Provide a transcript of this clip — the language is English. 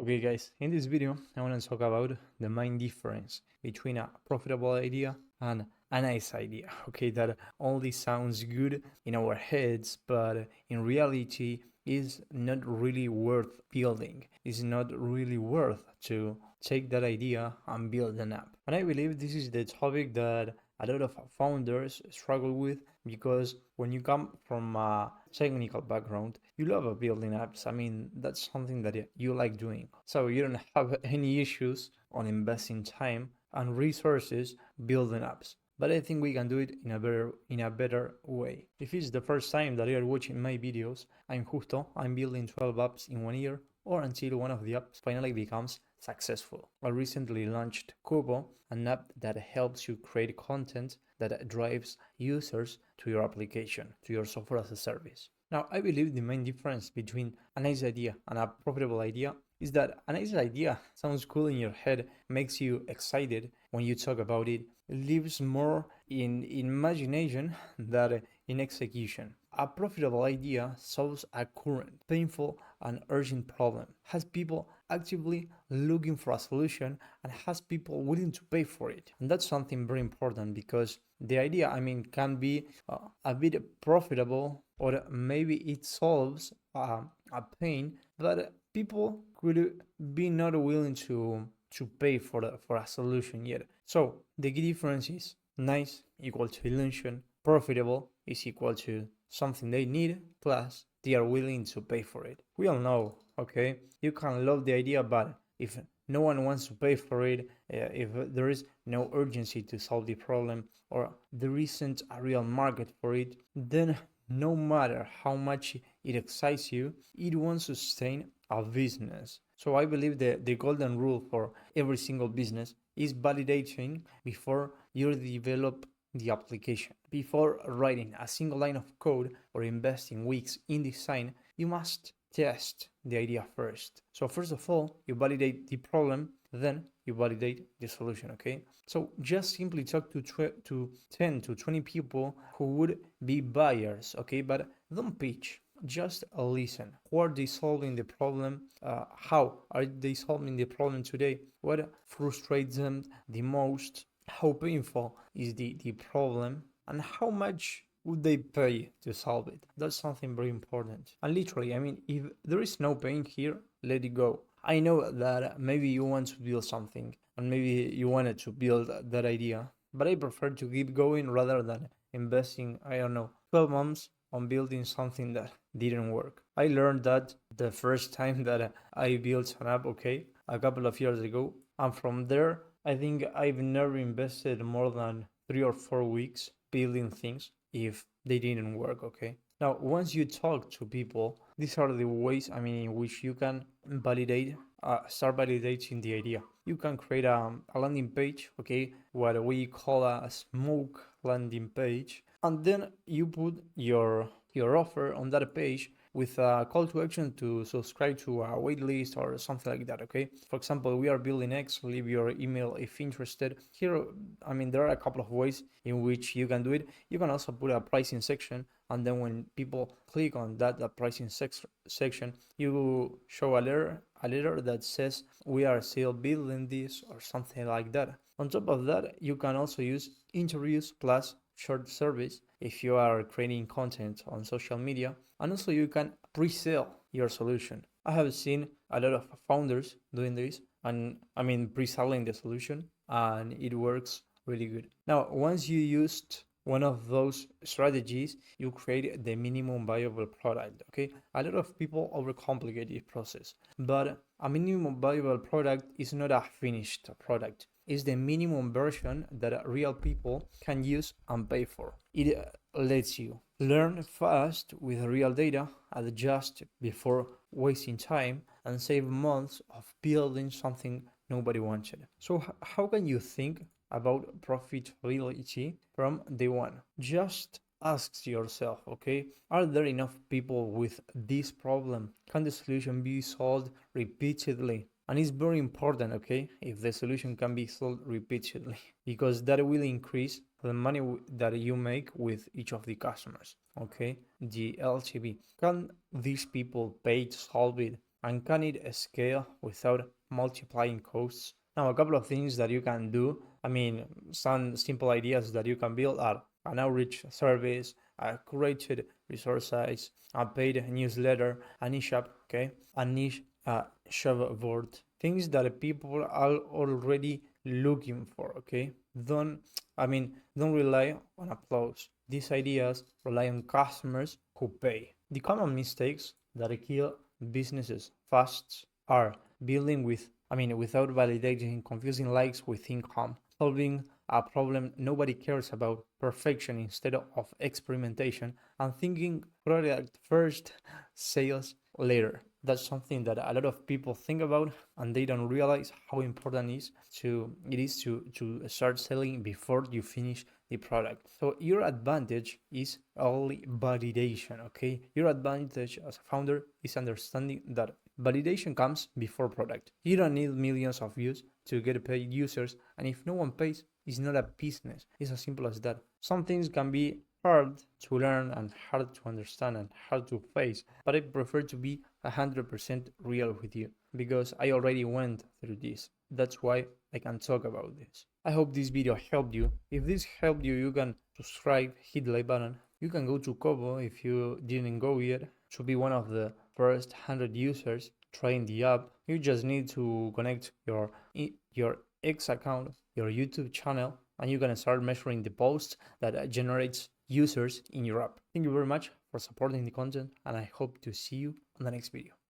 Okay guys, in this video I want to talk about the main difference between a profitable idea and a nice idea. Okay, that only sounds good in our heads, but in reality is not really worth building. It's not really worth to take that idea and build an app. And I believe this is the topic that a lot of founders struggle with, because when you come from a technical background, you love building apps. I mean, that's something that you like doing. So you don't have any issues on investing time and resources building apps. But I think we can do it in a better way. If it's the first time that you are watching my videos, I'm Justo. I'm building 12 apps in 1 year, or until one of the apps finally becomes successful. I recently launched Kubo, an app that helps you create content that drives users to your application, to your software as a service. Now, I believe the main difference between a nice idea and a profitable idea is that a nice idea sounds cool in your head, makes you excited when you talk about it, lives more in imagination than in execution. A profitable idea solves a current, painful, and urgent problem, has people actively looking for a solution, and has people willing to pay for it. And that's something very important, because the idea, can be a bit profitable, or maybe it solves a pain, but people could be not willing to pay for a solution yet. So the key difference is nice equal to illusion, profitable is equal to something they need, plus they are willing to pay for it. We all know, okay, you can love the idea, but if no one wants to pay for it, if there is no urgency to solve the problem, or there isn't a real market for it, then no matter how much it excites you, it won't sustain a business. So I believe the golden rule for every single business is validating before you develop the application. Before writing a single line of code or investing weeks in design, you must test the idea first. So first of all, you validate the problem, then you validate the solution, okay? So just simply talk to 10 to 20 people who would be buyers, okay? But don't pitch. Just listen. Who are they solving the problem? How are they solving the problem today? What frustrates them the most? How painful is the problem? And how much would they pay to solve it? That's something very important. And literally, if there is no pain here, let it go. I know that maybe you want to build something, and maybe you wanted to build that idea, but I prefer to keep going rather than investing, 12 months on building something that didn't work. I learned that the first time that I built an app, okay, a couple of years ago, and from there, I think I've never invested more than 3 or 4 weeks building things if they didn't work, okay? Now, once you talk to people, these are the ways, in which you can start validating the idea. You can create a landing page, okay, what we call a smoke landing page, and then you put your offer on that page with a call to action to subscribe to a wait list or something like that, okay? For example, we are building X, leave your email if interested. Here, there are a couple of ways in which you can do it. You can also put a pricing section, and then when people click on that pricing section, you show a letter that says we are still building this, or something like that. On top of that, you can also use interviews plus short surveys if you are creating content on social media, and also you can pre-sell your solution. I have seen a lot of founders doing this, and pre-selling the solution, and it works really good. Now, once you used one of those strategies, you create the minimum viable product, okay? A lot of people overcomplicate the process, but a minimum viable product is not a finished product. It's the minimum version that real people can use and pay for. It lets you learn fast with real data, adjust before wasting time, and save months of building something nobody wanted. So how can you think about profitability from day one? Just ask yourself, okay, are there enough people with this problem? Can the solution be solved repeatedly? And it's very important, okay, if the solution can be solved repeatedly, because that will increase the money that you make with each of the customers, okay? The LTV. Can these people pay to solve it and can it scale without multiplying costs? Now, a couple of things that you can do. I mean, some simple ideas that you can build are an outreach service, a curated resource sites, a paid newsletter, a niche app, okay, a niche shop board, things that people are already looking for, okay. Don't rely on applause. These ideas rely on customers who pay. The common mistakes that kill businesses fast are building without validating, confusing likes with income, solving a problem nobody cares about, perfection instead of experimentation, and thinking product first, sales later. That's something that a lot of people think about, and they don't realize how important it is to start selling before you finish the product. So your advantage is only validation, okay? Your advantage as a founder is understanding that validation comes before product. You don't need millions of views to get paid users, and if no one pays, it's not a business. It's as simple as that. Some things can be hard to learn and hard to understand and hard to face, but I prefer to be 100% real with you because I already went through this. That's why I can talk about this. I hope this video helped you. If this helped you, you can subscribe, hit the like button. You can go to Kobo if you didn't go yet to be one of the first 100 users trying the app. You just need to connect your X account, your YouTube channel, and you're gonna start measuring the posts that generates users in your app. Thank you very much for supporting the content, and I hope to see you on the next video.